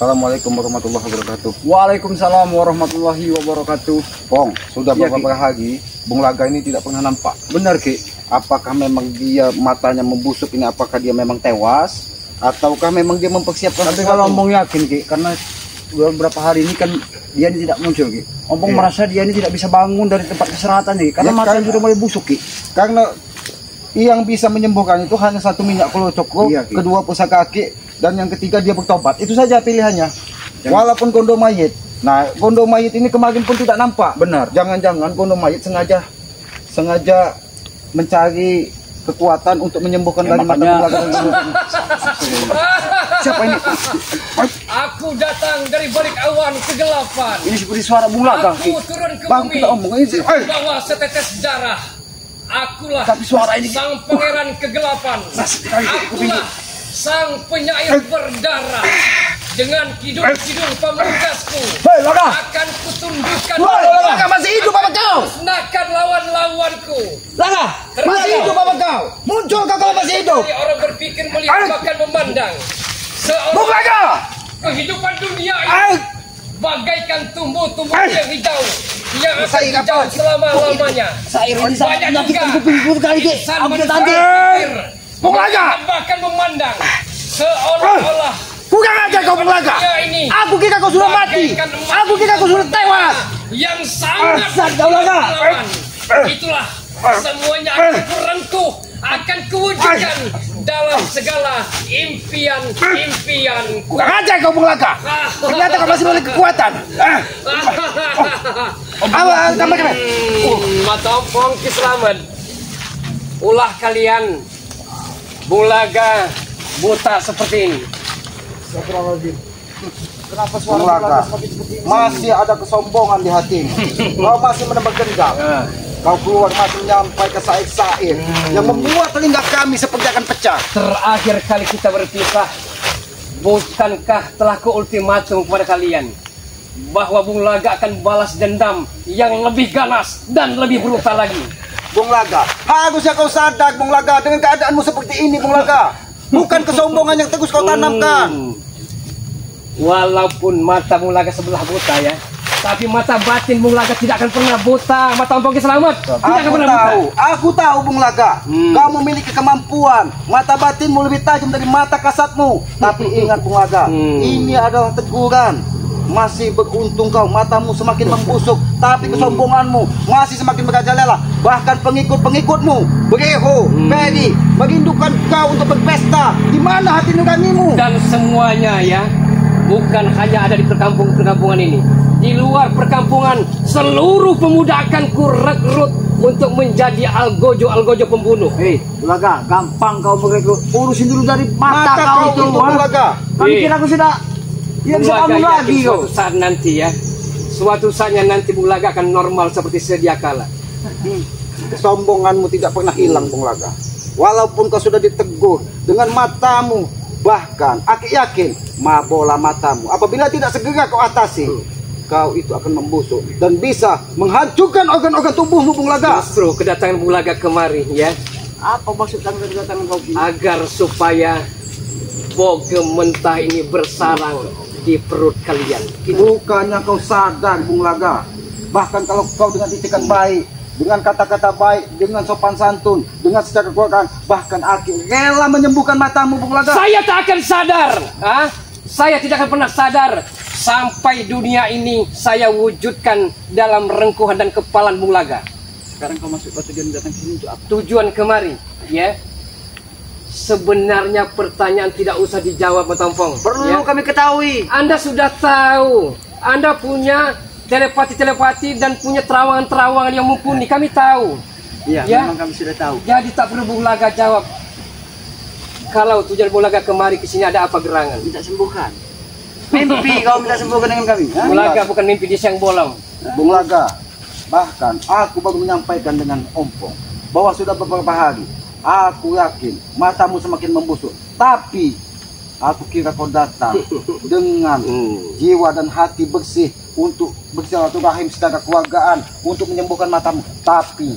Assalamualaikum warahmatullahi wabarakatuh. Waalaikumsalam warahmatullahi wabarakatuh. Pong, sudah Iya, beberapa hari Bung Laga ini tidak pernah nampak. Benar Ki? Apakah memang dia matanya membusuk ini? Apakah dia memang tewas? Ataukah memang dia mempersiapkan Tapi sesuatu? kalau Ompong yakin Ki, karena beberapa hari ini kan dia ini tidak muncul Ki. Ompong Iya. merasa dia ini tidak bisa bangun dari tempat kesehatan Ki, karena Ya, matanya kan- sudah mulai busuk Ki. Karena yang bisa menyembuhkan itu hanya satu minyak kolocoko, Iya, Ki. kedua pusaka kaki, dan yang ketiga dia bertobat. Itu saja pilihannya. Jangan- Walaupun gondo mayit. Nah, gondo mayit ini kemarin pun tidak nampak. Benar. Jangan-jangan gondo mayit sengaja mencari kekuatan untuk menyembuhkan Ya, dari mata makanya- Bung Laga. Siapa ini? Aku datang dari balik awan kegelapan. Ini seperti suara Bung Laga Ki. Aku turun ke Bang, bumi. kita omong ini sih. Bawa setetes darah. Akulah Tapi suara ini- sang pangeran kegelapan. Akulah sang penyair berdarah. Dengan kidung-kidung pamungkasku Hei Laga! akan kutundukkan Laga masih hidup apa kau? musnahkan lawan-lawanku. Laga masih hidup apa kau? Muncul kau kalau masih hidup? Jadi orang berpikir melihat bahkan memandang. Bung Seolah Laga! kehidupan dunia ini bagaikan tumbuh-tumbuh yang hijau yang akan Saya ingat, hijau Pak. selama-lamanya. Sair ini sangat Banyak menyakitkan juga kupingku sekali Ki. insan Aku manusia nanti. berpikir, Bung Laga! bahkan memandang seolah-olah Bukan aja kau Bung Laga. dunia ini Aku kira kau sudah mati. bagaikan emas Aku kira kau sudah tewas. yang sangat Asal kau, Laga. berpengalaman. Itulah semuanya akan kurengkuh, akan kuwujudkan dalam segala impian-impian. Bukan aja kau Bung Laga. Ternyata kau masih memiliki kekuatan. Apa tambah kena? Mata ompong Ki Slamet. Ulah kalian Bung Laga buta seperti ini. Kenapa Bung Laga masih ada kesombongan di hatimu? Kau masih menembak dendam. Kau keluar masih menyampaikan syair-syair yang membuat telinga kami seperti akan pecah. Terakhir kali kita berpisah, bukankah telah keultimatum kepada kalian bahwa Bung Laga akan balas dendam yang lebih ganas dan lebih brutal lagi? Bung Laga, harusnya kau sadar Bung Laga dengan keadaanmu seperti ini Bung Laga. Bukan kesombongan yang terus kau tanamkan. Walaupun mata Bung Laga sebelah buta ya, tapi mata batin Bung Laga tidak akan pernah buta. Mata ompong Ki Slamet tidak akan Aku pernah tahu, buta. aku tahu Bung Laga. Kau memiliki kemampuan. Mata batinmu lebih tajam dari mata kasatmu. Tapi ingat Bung Laga, ini adalah teguran. Masih beruntung kau, matamu semakin membusuk, tapi kesombonganmu masih semakin merajalela. Bahkan pengikut-pengikutmu, Breho, Peri, merindukan kau untuk berpesta. Di mana hati nuranimu? Dan semuanya ya, bukan hanya ada di perkampungan ini. Di luar perkampungan, seluruh pemuda akan kurekrut untuk menjadi algojo pembunuh. Hei, Bung Laga, gampang kau merekrut. Urusin dulu dari mata Mata kau kau itu. itu Bung Laga. Kami kira aku sudah Bung bisa Laga bangun yakin lagi kau. suatu saat nanti ya, suatu saatnya nanti Bung Laga akan normal seperti sedia kala. Kesombonganmu tidak pernah hilang Bung Laga. Walaupun kau sudah ditegur dengan matamu, bahkan aku yakin bola matamu apabila tidak segera kau atasi, kau itu akan membusuk dan bisa menghancurkan organ-organ tubuhmu Bung Laga. Justru kedatangan Bung Laga kemari ya, Apa maksud kedatangan kau Ki? agar supaya bogem mentah ini bersarang di perut kalian. Bukannya kau sadar Bung Laga, bahkan kalau kau dengan titikan baik, dengan kata-kata baik, dengan sopan santun, dengan secara keluargaan, bahkan aku rela menyembuhkan matamu Bung Laga. Saya tak akan sadar, saya tidak akan pernah sadar sampai dunia ini saya wujudkan dalam rengkuhan dan kepalan Bung Laga. Sekarang kau masuk ke tujuan datang sini untuk apa? Tujuan kemari, ya. Sebenarnya pertanyaan tidak usah dijawab, Matampong. Perlu kami ketahui. Anda sudah tahu, Anda punya telepati dan punya terawangan-terawangan yang mumpuni. Kami tahu. Iya, Ya. memang kami sudah tahu. Jadi tak perlu Bung Laga jawab. Kalau tujuan Bung Laga kemari ke sini ada apa gerangan? Minta sembuhkan. Mimpi kau minta sembuhkan dengan kami. Bung Laga bukan mimpi di siang bolong. Bung Laga, bahkan aku baru menyampaikan dengan ompong bahwa sudah beberapa hari aku yakin matamu semakin membusuk. Tapi aku kira kau datang dengan jiwa dan hati bersih untuk bersilaturahim secara keluargaan untuk menyembuhkan matamu. Tapi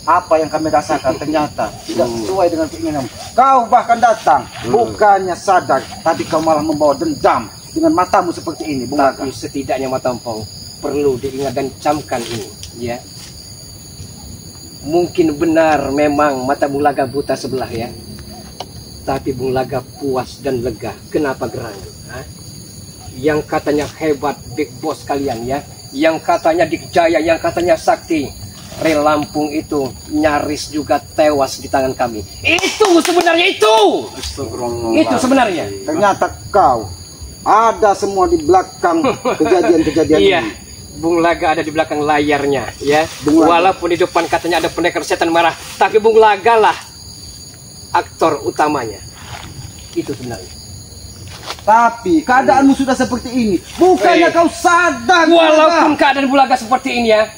apa yang kami rasakan ternyata tidak sesuai dengan keinginanmu. Kau bahkan datang bukannya sadar, tapi kau malah membawa dendam dengan matamu seperti ini, Bung Laga. Tapi setidaknya Mata Ompong perlu diingat dan camkan ini, ya. Mungkin benar memang mata Bung Laga buta sebelah, ya. Tapi Bung Laga puas dan lega. Kenapa gerangan? Hah? Yang katanya hebat big boss kalian, ya. Yang katanya dikjaya, yang katanya sakti. Rel Lampung itu nyaris juga tewas di tangan kami. Itu sebenarnya itu. Itu sebenarnya. Ternyata kau ada semua di belakang kejadian-kejadian Iya. ini. Bung Laga ada di belakang layarnya, ya. Bung Laga. Walaupun di depan katanya ada pendekar setan marah, tapi Bung Laga lah aktor utamanya. Itu sebenarnya. Tapi keadaanmu sudah seperti ini. Bukannya kau sadar. Walaupun keadaan Bung Laga seperti ini, ya.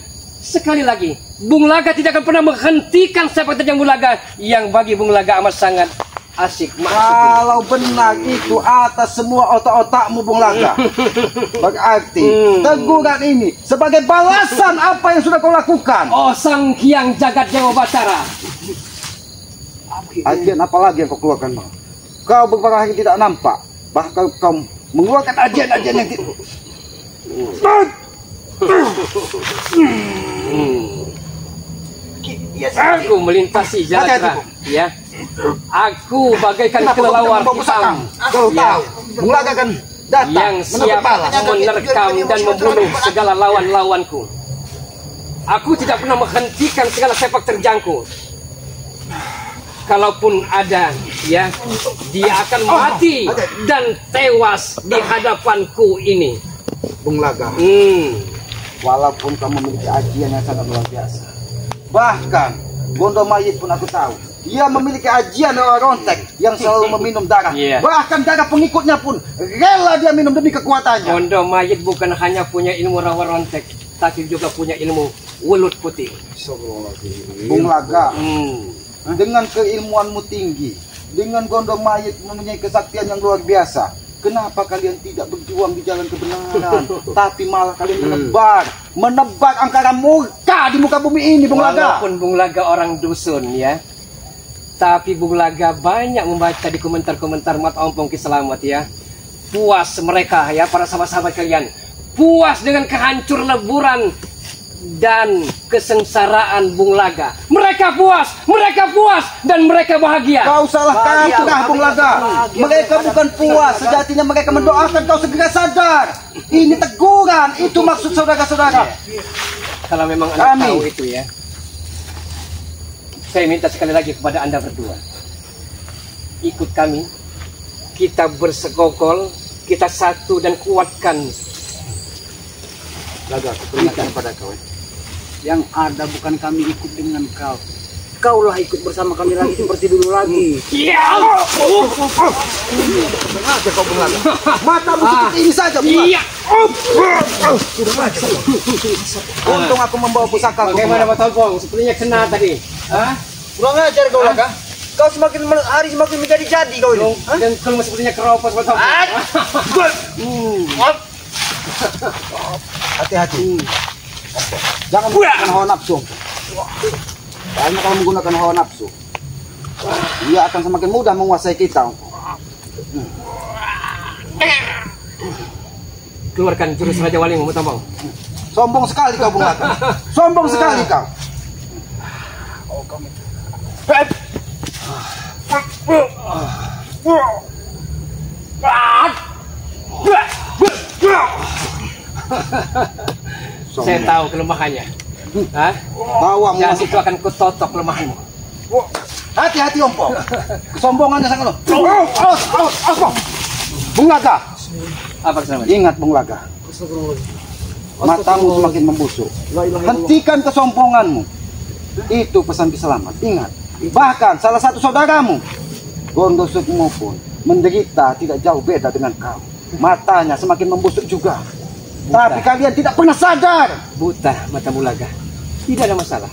Sekali lagi, Bung Laga tidak akan pernah menghentikan sepak terjang Bung Laga yang bagi Bung Laga amat sangat asik. Kalau benar itu atas semua otak-otakmu, Bung Laga. Berarti teguran ini sebagai balasan apa yang sudah kau lakukan. Oh, Sang Hyang Jagat Dewa Batara. Ajian apa lagi yang kau keluarkan, Bang? Kau beberapa hari tidak nampak. Bahkan kau mengeluarkan ajian-ajian yang Aku melintasi jalan terang, ya. Aku bagaikan kelelawar hitam, Kau tahu, Bung Laga kan datang yang siap menerkam dan membunuh segala lawan-lawanku. Aku tidak pernah menghentikan segala sepak terjangku. Kalaupun ada, ya, dia akan mati dan tewas di hadapanku ini. Bung Laga, walaupun kamu memiliki ajian yang sangat luar biasa, bahkan Bondo Mayit pun aku tahu dia memiliki ajian orang rontek yang selalu meminum darah. Bahkan darah pengikutnya pun rela dia minum demi kekuatannya. Bondo Mayit bukan hanya punya ilmu rawa rontek, tapi juga punya ilmu welut putih. Bung Laga, dengan keilmuanmu tinggi, dengan Bondo Mayit mempunyai kesaktian yang luar biasa, kenapa kalian tidak berjuang di jalan kebenaran, tapi malah kalian menebar angkara murka di muka bumi ini, Bung Laga? Walaupun Bung Laga orang dusun, ya, tapi Bung Laga banyak membaca di komentar-komentar Mata Ompong Ki Selamat, ya. Puas mereka, ya, para sahabat-sahabat kalian, puas dengan kehancur leburan dan kesengsaraan Bung Laga. Mereka puas dan mereka bahagia. Kau salah kaprah, Bung Laga. Mereka bukan puas, sejatinya mereka mendoakan kau segera sadar. Ini teguran, itu maksud saudara-saudara. Kalau memang Anda tahu itu, ya, saya minta sekali lagi kepada Anda berdua, ikut kami. Kita bersekongkol, kita satu dan kuatkan. Laga, aku peringatkan pada kau. Yang ada bukan kami ikut dengan kau. Kaulah ikut bersama kami lagi seperti dulu lagi. Ya! Sengaja kau, Bung Laga. Matamu seperti ini saja, Bung Laga. Iya! Untung aku membawa pusaka. Bagaimana Mata Ompong? Sepertinya kena tadi. Hah? Kurang ajar kau, Laga. Kau semakin hari semakin menjadi-jadi kau ini. Dan kalau sepertinya keropos Mata Ompong. Hati-hati. Jangan menggunakan hawa nafsu. Karena kalau menggunakan hawa nafsu, dia akan semakin mudah menguasai kita. Keluarkan jurus Raja Walimu, Mata Ompong. Sombong sekali kau, Bung Laga. Sombong sekali kau. Saya tahu kelemahannya. Hah? Bawa Dan itu akan kutotok kelemahanmu. Hati-hati, Ompong. Kesombongannya sangat loh. Bung Laga. Apa keselamatan? Ingat, Bung Laga. Matamu semakin membusuk. Hentikan kesombonganmu. Itu pesan Ki Selamat. Ingat. Bahkan salah satu saudaramu, Gondo Sukmo pun menderita tidak jauh beda dengan kau. Matanya semakin membusuk juga. Tapi kalian tidak pernah sadar. Buta mata Bung Laga. Tidak ada masalah.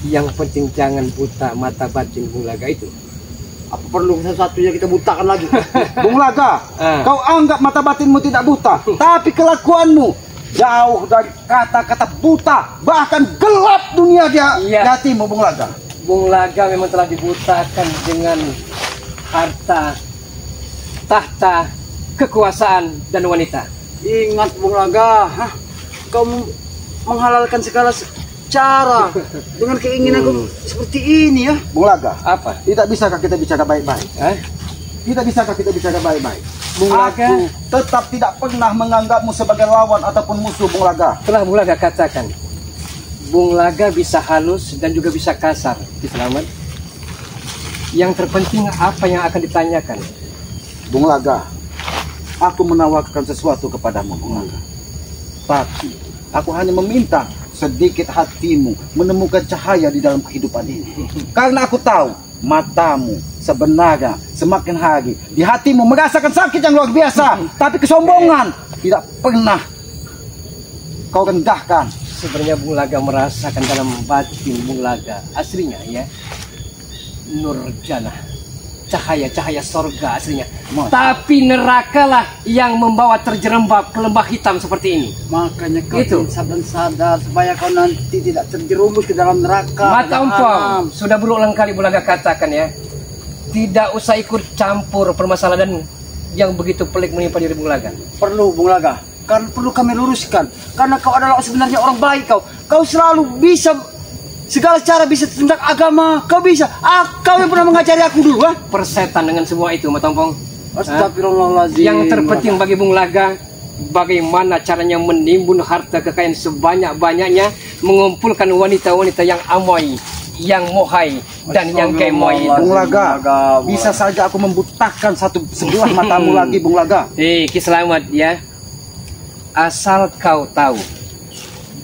Yang penting jangan buta mata batin Bung Laga itu. Apa perlu satu-satunya kita butakan lagi? Bung Laga, kau anggap mata batinmu tidak buta, tapi kelakuanmu jauh dari kata-kata buta, bahkan gelap dunia di hatimu, Bung Laga. Bung Laga memang telah dibutakan dengan harta, tahta, kekuasaan dan wanita. Ingat Bung Laga, kau menghalalkan segala cara dengan keinginanku seperti ini ya. Bung Laga, Apa? tidak bisakah kita bicara baik-baik? Tidak bisakah kita bicara baik-baik? Bung Laga, Aku tetap tidak pernah menganggapmu sebagai lawan ataupun musuh, Bung Laga. telah Bung Laga katakan, Bung Laga bisa halus dan juga bisa kasar. Ki Selamat. Yang terpenting apa yang akan ditanyakan. Bung Laga, aku menawarkan sesuatu kepadamu, Bung Laga. Tapi aku hanya meminta sedikit hatimu menemukan cahaya di dalam kehidupan ini. Karena aku tahu matamu sebenarnya semakin hari di hatimu merasakan sakit yang luar biasa. Tapi kesombongan tidak pernah kau rendahkan. Sebenarnya Bung Laga merasakan dalam batin Bung Laga aslinya ya, nur jannah, cahaya sorga aslinya. Tapi nerakalah yang membawa terjerembab ke lembah hitam seperti ini. Makanya kau Itu. insaf dan sadar supaya kau nanti tidak terjerumus ke dalam neraka. Mata jahanam. Ompong, sudah berulang kali Bung Laga katakan ya, tidak usah ikut campur permasalahan yang begitu pelik menimpa diri Bung Laga. Perlu Bung Laga, kan perlu kami luruskan. Karena kau adalah sebenarnya orang baik kau. Kau selalu bisa segala cara bisa tentang agama. Kau bisa. Kau yang pernah mengajari aku dulu, Persetan dengan semua itu, Mata Ompong. Astagfirullahaladzim. Yang terpenting bagi Bung Laga, bagaimana caranya menimbun harta kekayaan sebanyak-banyaknya, mengumpulkan wanita-wanita yang amoy, yang mohai, dan yang gemoy. Bung Laga, bisa saja aku membutakan sebelah matamu lagi, Bung Laga. Ki Selamat ya. Asal kau tahu,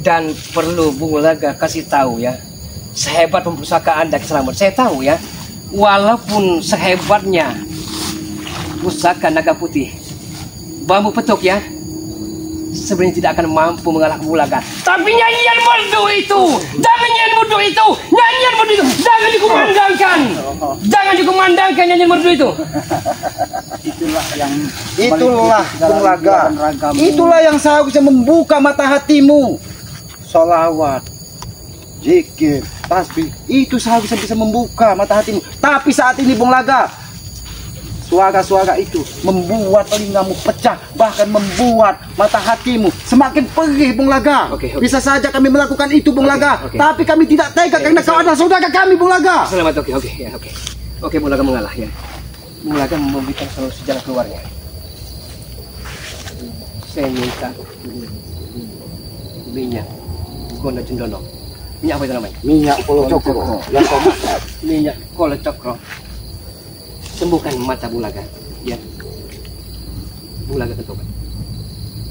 dan perlu Bung Laga kasih tahu ya, sehebat pempusaka Anda Ki Selamat, saya tahu ya, walaupun sehebatnya pusaka naga putih, bambu petuk ya, sebenarnya tidak akan mampu mengalahkan Bung Laga. Tapi nyanyian merdu itu, nyanyian merdu itu, jangan dikumandangkan, jangan dikumandangkan nyanyian merdu itu. Itulah Bung Laga, itulah yang seharusnya membuka mata hatimu. Sholawat, zikir, tasbih, itu seharusnya bisa membuka mata hatimu. Tapi saat ini Bung Laga, suara-suara itu membuat telingamu pecah, bahkan membuat mata hatimu semakin perih, Bung Laga. Oke. Bisa saja kami melakukan itu, Bung Laga. Oke. Tapi kami tidak tega karena kau adalah saudara kami, Bung Laga. Selamat, oke. Oke, Bung Laga mengalah ya. Bung Laga memberikan solusi jalan keluarnya. Saya minta minyak Gono Cendono. Minyak apa itu namanya? Minyak Polo Cokro yang kau masak. Minyak Kolo Cokro. Sembuhkan mata Bung Laga. Ya. Bung Laga bertobat.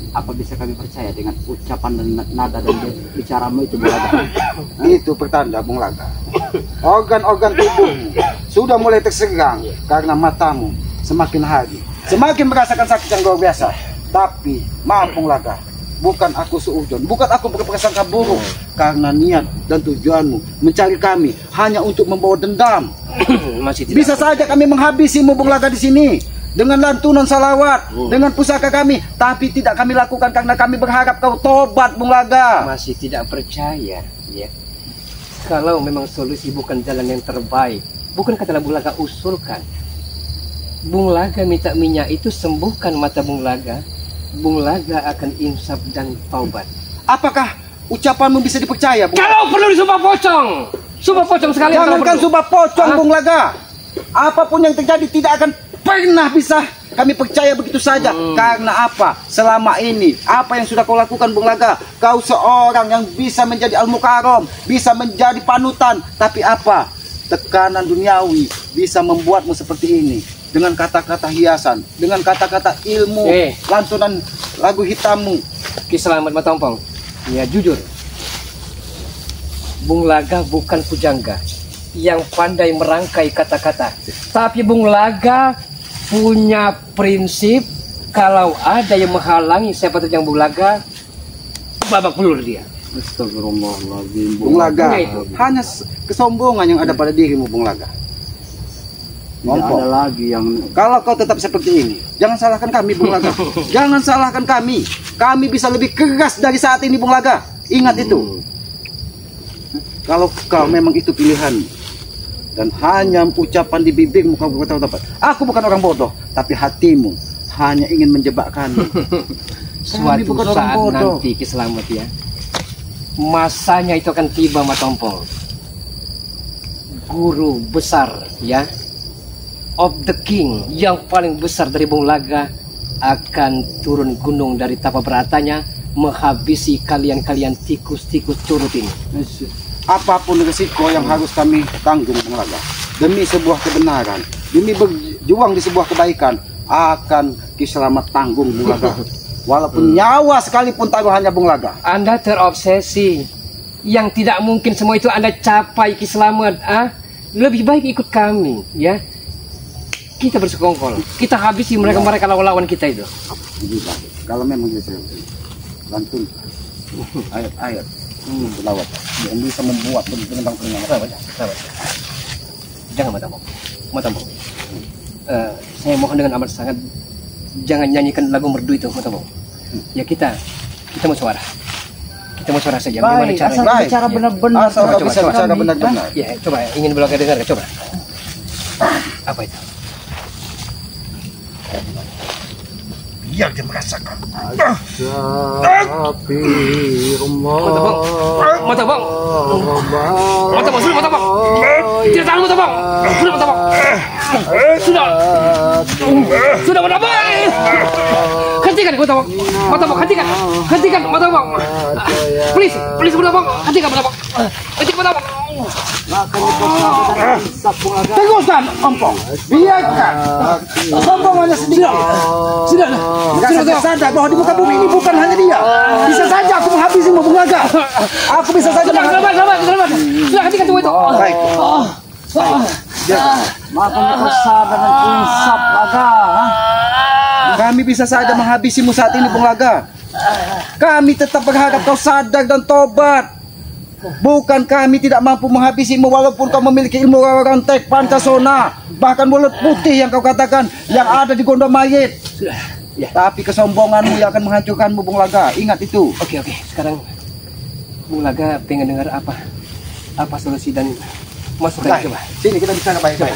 Apa bisa kami percaya dengan ucapan dan nada dan bicaramu itu, Bung Laga? Itu pertanda, Bung Laga. Organ-organ tubuhmu sudah mulai terserang karena matamu semakin hari semakin merasakan sakit yang luar biasa. Tapi maaf, Bung Laga, bukan aku suudzon, bukan aku berprasangka buruk, karena niat dan tujuanmu mencari kami hanya untuk membawa dendam. Masih tidak. Bisa saja kami menghabisimu, Bung Laga, di sini dengan lantunan salawat, dengan pusaka kami, tapi tidak kami lakukan karena kami berharap kau tobat, Bung Laga. Masih tidak percaya ya. Kalau memang solusi bukan jalan yang terbaik, bukan kata Bung Laga usulkan. Bung Laga minta minyak itu sembuhkan mata Bung Laga. Bung Laga akan insaf dan taubat. Apakah ucapanmu bisa dipercaya, Bung? Kalau perlu disumpah pocong, sumpah pocong sekali. Jangankan sumpah pocong, Bung Laga. Apapun yang terjadi tidak akan pernah bisa kami percaya begitu saja. Karena apa? Selama ini apa yang sudah kau lakukan, Bung Laga? Kau seorang yang bisa menjadi al-mukarram, bisa menjadi panutan. Tapi apa? Tekanan duniawi bisa membuatmu seperti ini. Dengan kata-kata hiasan, dengan kata-kata ilmu, lantunan lagu hitammu. Ki Selamat Mata Ompong. Ya jujur, Bung Laga bukan pujangga yang pandai merangkai kata-kata. Tapi Bung Laga punya prinsip, kalau ada yang menghalangi siapa yang Bung Laga, babak belur dia. Astagfirullahaladzim. Bung Laga, itu. hanya kesombongan yang ada pada dirimu, Bung Laga. Tidak ada lagi yang Kalau kau tetap seperti ini, jangan salahkan kami, Bung Laga. Jangan salahkan kami. Kami bisa lebih keras dari saat ini, Bung Laga. Ingat itu. Kalau kau memang itu pilihan dan hanya ucapan di bibirmu kau berkata dapat. Aku bukan orang bodoh, tapi hatimu hanya ingin menjebak kami. Suatu bukan orang saat bodoh. nanti Ki Slamet ya, masanya itu akan tiba Matompong. Guru besar ya, of the king, yang paling besar dari Bung Laga akan turun gunung dari tapa beratanya, menghabisi kalian-kalian tikus-tikus curut ini. Apapun risiko yang harus kami tanggung, Bung Laga, demi sebuah kebenaran, demi berjuang di sebuah kebaikan, akan Ki Slamet tanggung, Bung Laga. Walaupun nyawa sekalipun taruhannya, Bung Laga. Anda terobsesi, yang tidak mungkin semua itu Anda capai, Ki Slamet. Lebih baik ikut kami ya. Kita bersekongkol, kita habisi mereka lawan kita itu. Kalau memang gitu, lantun ayat-ayat selawat yang bisa membuat tentang penyemangat. Jangan Matompong. Saya mohon dengan amat sangat, jangan nyanyikan lagu merdu itu, Matompong. Ya kita mau suara. Kita mau suara saja. Bagaimana caranya? Asal bicara benar-benar. Asal kau bisa bicara benar-benar. Ya, coba ingin Bung Laga dengar, coba. Apa itu? Biar dia merasakan. Matompong. Tidak tahan Matompong. Sudah Matompong. Hentikan Matompong, hentikan Matompong. Please Matompong, hentikan Matompong. Teguhkan, Ompong. Biarkan. Sombong hanya sedikit. Sudah. Tidak sadar bahwa di muka bumi ini bukan hanya dia. Bisa saja aku menghabisimu, Bung Laga. Aku bisa saja. Selamat. Sudah hentikan semua itu. Baik. Makan sabar dan insaf, Laga. Kami bisa saja menghabisimu saat ini, Bung Laga. Kami tetap berharap kau sadar dan tobat. Bukan kami tidak mampu menghabisimu walaupun kau memiliki ilmu rantek pancasona, bahkan mulut putih yang kau katakan yang ada di gondom mayit. Ya. Tapi kesombonganmu yang akan menghancurkanmu, Bung Laga. Ingat itu. Oke. Sekarang Bung Laga pengen dengar apa solusi dan masukan, coba. Sini kita bicara baik-baik.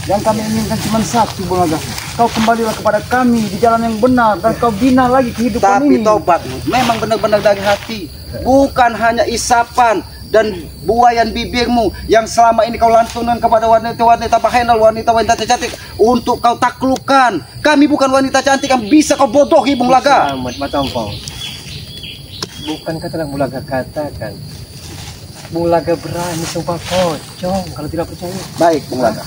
Yang kami inginkan cuma satu, Bung Laga. Kau kembalilah kepada kami di jalan yang benar dan kau bina lagi kehidupan Tapi ini. tobatmu memang benar-benar dari hati, bukan hanya isapan dan buayan bibirmu yang selama ini kau lantunkan kepada wanita-wanita bahenol, wanita-wanita cantik untuk kau taklukkan. Kami bukan wanita cantik yang bisa kau bodohi, Bung Laga. Selamat Matompong. Bukankah telah Bung Laga katakan Bung Laga berani sumpah pocong kalau tidak percaya? Baik, Bung Laga.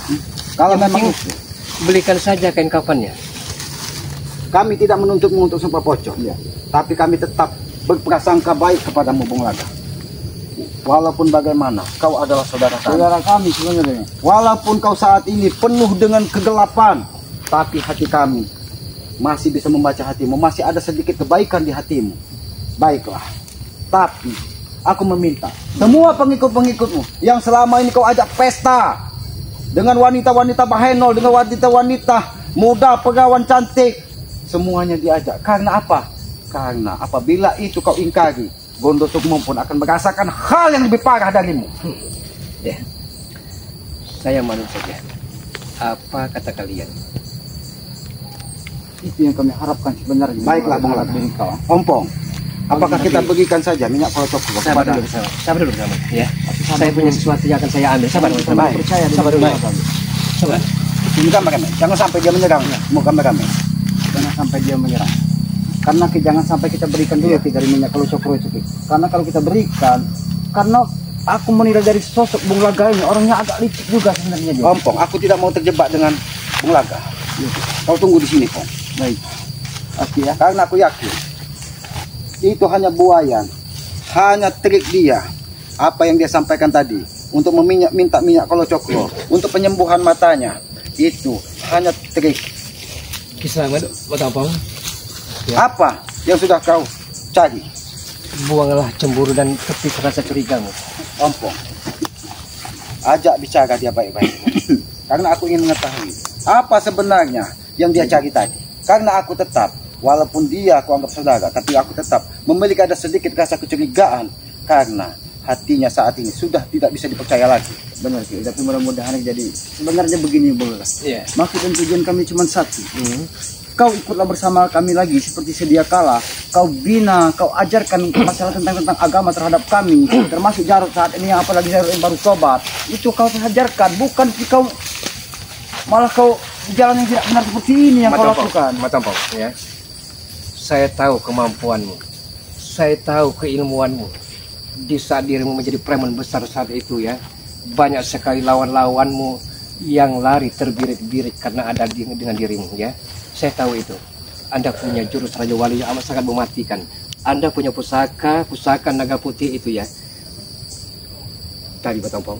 Kalau Yang memang penting, belikan saja kain kafannya. kami tidak menuntutmu untuk sumpah pocong, ya. Tapi kami tetap berprasangka baik kepadamu, Bung Laga. Walaupun bagaimana, kau adalah saudara kami. Saudara kami sebenarnya. Walaupun kau saat ini penuh dengan kegelapan, tapi hati kami masih bisa membaca hatimu, masih ada sedikit kebaikan di hatimu. Baiklah, tapi aku meminta semua pengikut-pengikutmu yang selama ini kau ajak pesta dengan wanita-wanita bahenol, dengan wanita-wanita muda, pegawan cantik, semuanya diajak. Karena apa? Karena apabila itu kau ingkari, Gondo Sukmo pun akan merasakan hal yang lebih parah darimu. Ya, saya manut saja. Apa kata kalian? Itu yang kami harapkan sebenarnya. Baiklah, Bung Laga. Ompong, apakah kita bagikan saja minyak kolocok Sabar kepada dulu bersama. Ya, saya punya sesuatu yang akan saya ambil. Sabar bersama. Baik. Percaya Sabar dulu. Coba. Ini kameramen, jangan sampai dia menyerang. Mau kameramen. Jangan sampai dia menyerang. Karena jangan sampai kita berikan dulu dari minyak kolocok itu. Karena kalau kita berikan, karena aku menilai dari sosok Bung Laga ini orangnya agak licik juga sebenarnya dia. Ompong, aku tidak mau terjebak dengan Bung Laga. Kau tunggu di sini, Pong. Baik. Pasti ya, karena aku yakin itu hanya buayan, hanya trik dia. Apa yang dia sampaikan tadi untuk minta minyak kolocoklo untuk penyembuhan matanya, itu hanya trik. Selamat Matompong. Apa yang sudah kau cari? Buanglah cemburu dan kepis rasa curigamu. Ompong, ajak bicara dia baik-baik. Karena aku ingin mengetahui apa sebenarnya yang dia cari tadi. Karena aku tetap, walaupun dia aku anggap saudara, tapi aku tetap memiliki ada sedikit rasa kecurigaan karena hatinya saat ini sudah tidak bisa dipercaya lagi. Benar sih, tapi mudah-mudahan jadi sebenarnya begini Bung Laga. Iya. Maksud dan tujuan kami cuma satu. kau ikutlah bersama kami lagi seperti sedia kala. Kau bina, kau ajarkan masalah tentang agama terhadap kami, termasuk Jarod saat ini, apalagi Jarod yang baru tobat. Itu kau ajarkan, bukan kau malah kau jalan yang tidak benar seperti ini yang kau lakukan. Matampau, ya. Saya tahu kemampuanmu, saya tahu keilmuanmu. Di saat dirimu menjadi preman besar saat itu, ya, banyak sekali lawan-lawanmu yang lari terbirit-birit karena ada dengan dirimu, ya. Saya tahu itu. Anda punya jurus Raja Wali yang amat sangat mematikan. Anda punya pusaka naga putih itu, ya. Tadi Batampong,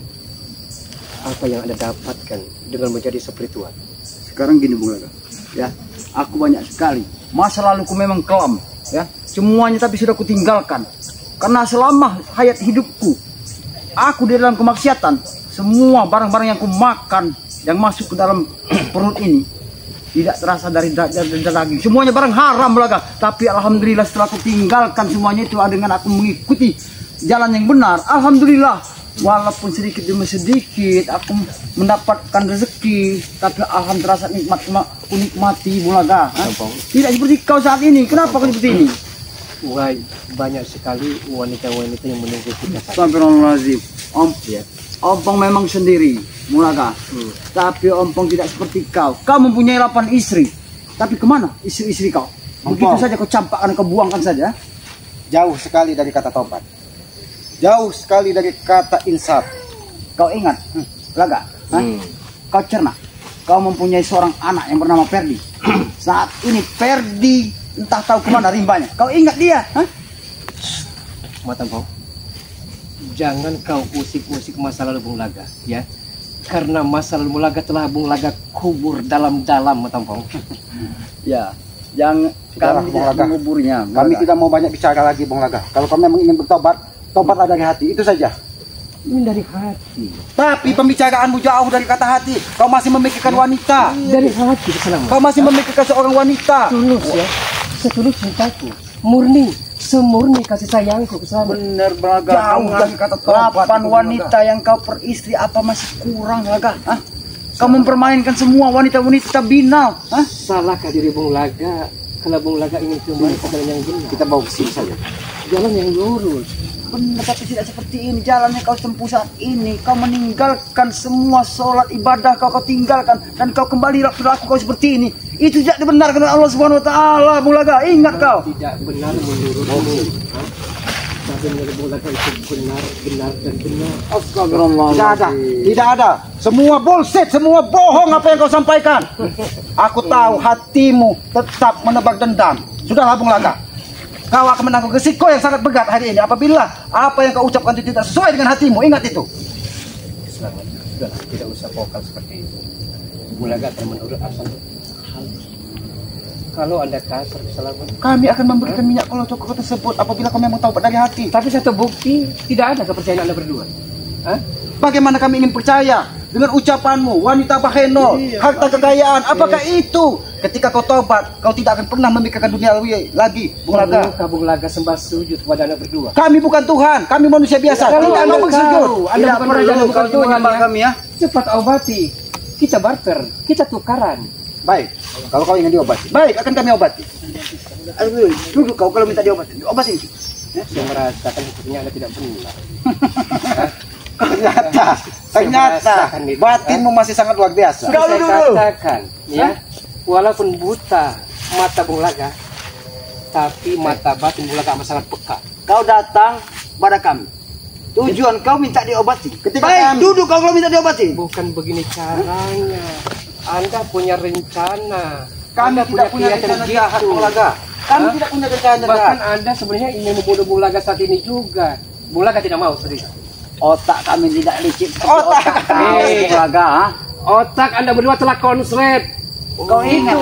apa yang Anda dapatkan dengan menjadi spiritual? Sekarang gini Bung Laga, ya, aku banyak sekali. Masa laluku memang kelam, ya. Semuanya tapi sudah kutinggalkan. Karena selama hayat hidupku, aku di dalam kemaksiatan. Semua barang-barang yang kumakan, yang masuk ke dalam perut ini, tidak terasa dari daging. Semuanya barang haram Laga. Tapi alhamdulillah setelah aku tinggalkan semuanya itu dengan aku mengikuti jalan yang benar. Alhamdulillah, walaupun sedikit demi sedikit aku mendapatkan rezeki, tapi alhamdulillah terasa nikmati Bulaga. Tidak seperti kau saat ini. Kenapa kau seperti ini? Wah, banyak sekali wanita-wanita yang menunggu kita. Astagfirullahaladzim. Ya. Ompong memang sendiri, Mulaga. Tapi Ompong tidak seperti kau. Kau mempunyai 8 istri. Tapi kemana istri-istri kau? Begitu Ompong saja kau campakkan, kau buangkan saja. jauh sekali dari kata tobat, jauh sekali dari kata insaf. Kau ingat, Laga? Kau cerna. Kau mempunyai seorang anak yang bernama Ferdi. Saat ini Ferdi entah tahu kemana rimbanya. Kau ingat dia? Matampau, jangan kau usik-usik masa lalu Bung Laga, ya. Karena masa lalu Bung Laga telah Bung Laga kubur dalam-dalam, Matampau. Ya, yang kami tidak menguburnya. Kami tidak mau banyak bicara lagi Bung Laga. Kalau kau memang ingin bertobat, tobatlah dari hati, itu saja. Ini dari hati. Tapi pembicaraanmu jauh dari kata hati. Kau masih memikirkan wanita. Dari hati keselamatan. Kau masih memikirkan seorang wanita. Tulus, ya. Setulus cintaku, murni, semurni kasih sayangku ke sana. Bener Laga. Jauh dari kata tobat. 8 wanita yang kau peristri, apa masih kurang Laga? Kau mempermainkan semua wanita-wanita binal. Salahkah diri Bung Laga kalau Bung Laga ingin kembali ke jalan yang benar? Kita bawa ke sini saja. Jalan yang lurus. Benar, tapi tidak seperti ini jalannya kau tempuh saat ini. Kau meninggalkan semua sholat ibadah kau tinggalkan, dan kau kembali berlaku kau seperti ini. Itu tidak dibenarkan oleh Allah Subhanahu Wa Taala, Bung Laga. Ingat kau. Tidak benar menurutmu. Tapi menurut Bung Laga itu benar dan benar. Astagfirullah. Tidak ada. Semua bullshit, semua bohong apa yang kau sampaikan. Aku tahu hatimu tetap menebak dendam. Sudahlah Bung Laga. Kau akan menanggung resiko yang sangat berat hari ini apabila apa yang kau ucapkan itu tidak sesuai dengan hatimu. Ingat itu. Selamat. Sudahlah, tidak usah vokal seperti itu. Bung Laga akan menurut asal halus. Kalau Anda kasar, selamat. Kami akan memberikan minyak kolocok kau tersebut apabila kau memang taubat dari hati. Tapi satu bukti, tidak ada kepercayaan Anda berdua. Bagaimana kami ingin percaya dengan ucapanmu, wanita baheno, harta kekayaan? Apakah itu? Ketika kau tobat, kau tidak akan pernah memikirkan dunia lagi, Bung Laga. Bung Laga sembah sujud kepada Anda berdua. Kami bukan Tuhan, kami manusia biasa. Kalau Tidak Anda mau bersujud. Anda bukan raja, bukan Tuhan, ya. kami ya. Cepat obati. Kita barter, kita tukaran. Baik, kalau kau ingin diobati, baik akan kami obati. Duduk kau kalau minta diobati, diobati. Saya merasakan hukumnya Anda tidak benar. Ternyata batinmu masih sangat luar biasa. Saya katakan, ya, walaupun buta mata Bung Laga, tapi mata batin Bung Laga amat sangat peka. Kau datang pada kami. Tujuan kau minta diobati. Ketika Baik, kami- duduk kau kalau minta diobati. Bukan begini caranya. Anda punya rencana. Kami Anda tidak punya rencana jahat, Bung Laga. Kami tidak punya rencana Bahkan jahat. Anda sebenarnya ingin membunuh Bung Laga saat ini juga. Bung Laga tidak mau seperti itu. Otak kami tidak licik seperti Otak otak kau, kami. Bung Laga. Otak Anda berdua telah konslet. Kau ingat?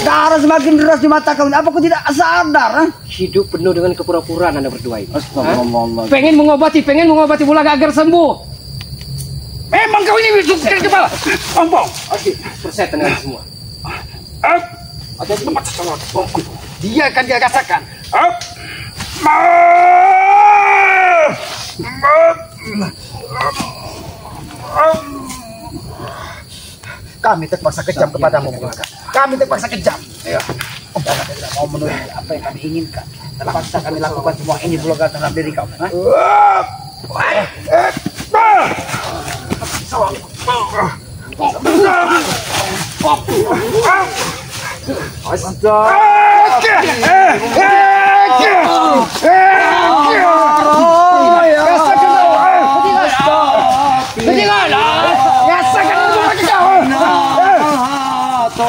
Darah semakin deras di mata kau. Apa kau tidak sadar? Hidup penuh dengan kepura-puraan Anda berdua ini. Astagfirullah. Pengen mengobati Bung Laga agar sembuh. Memang kau ini sakit kepala. Ompong. Oke, persetan dengan semua. Ada di tempat sesuatu. Dia akan dia rasakan. Kami terpaksa kejam kepadamu, Bung Laga. Kami terpaksa kejam. Karena kita tidak mau menuruti apa yang kami inginkan. Terpaksa kami lakukan semua ini bukan dalam diri kau.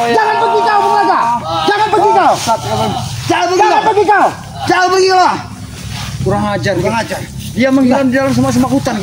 Jangan pergi kau, Bung Laga. Jangan pergi kau. Jangan pergi kau. Jangan pergi kau. Kurang ajar. Dia menghilang di dalam semak-semak hutan.